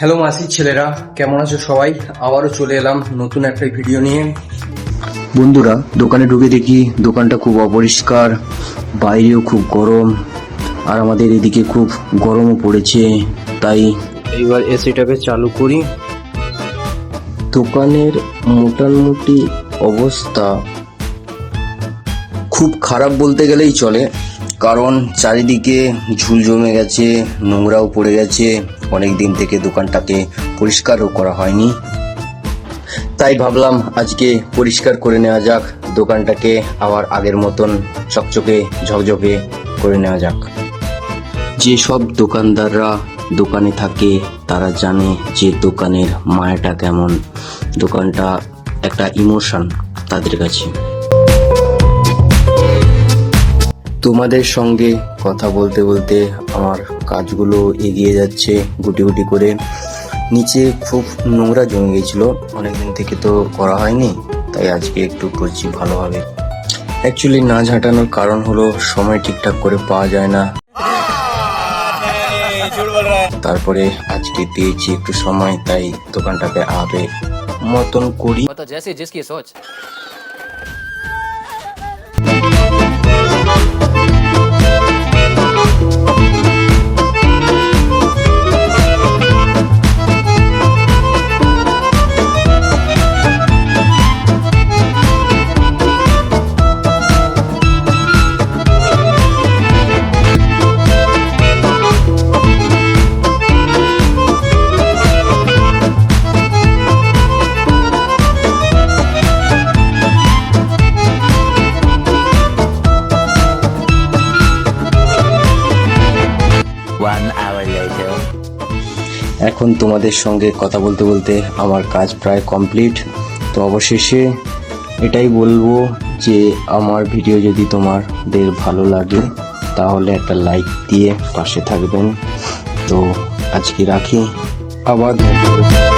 Hello মাসির ছেলেরা, কেমন আছো সবাই? আবারও চলে এলাম নতুন একটা ভিডিও নিয়ে। বন্ধুরা, দোকানে ঢুকে দেখি দোকানটা খুব অপরিষ্কার, বাইরেও খুব গরম, আর আমাদের এদিকে খুব গরমও পড়েছে। তাই এবার এসিটাকে চালু করি। দোকানের মোটামুটি অবস্থা খুব খারাপ বলতে গেলেই চলে, কারণ চারিদিকে ঝুল জমে গেছে, নোংরাও পড়ে গেছে। অনেক দিন থেকে দোকানটাকে পরিষ্কারও করা হয়নি, তাই ভাবলাম আজকে পরিষ্কার করে নেওয়া যাক দোকানটাকে, আবার আগের মতন চকচকে ঝকঝকে করে নেওয়া যাক। যেসব দোকানদাররা দোকানে থাকে তারা জানে যে দোকানের মায়াটা কেমন। দোকানটা একটা ইমোশন তাদের কাছে। তোমাদের সঙ্গে কথা বলতে বলতে আমার কাজগুলো এগিয়ে যাচ্ছে গুটি গুটি করে। নিচে খুব নোংরা জমে গেছিল, অনেকদিন থেকে তো করা হয়নি, তাই আজকে একটু করছি ভালোভাবে। অ্যাকচুয়ালি না ঝাঁটানোর কারণ হলো সময় ঠিকঠাক করে পাওয়া যায় না, তারপরে আজকে দিয়েছি একটু সময়, তাই দোকানটাকে আগে মতন করি। जैसे जिसकी सोच। এখন তোমাদের সঙ্গে কথা বলতে বলতে আমার কাজ প্রায় কমপ্লিট। তো অবশেষে এটাই বলবো যে আমার ভিডিও যদি তোমাদের ভালো লাগে তাহলে একটা লাইক দিয়ে পাশে থাকবেন। তো আজকে রাখি, আবার দেখা হবে।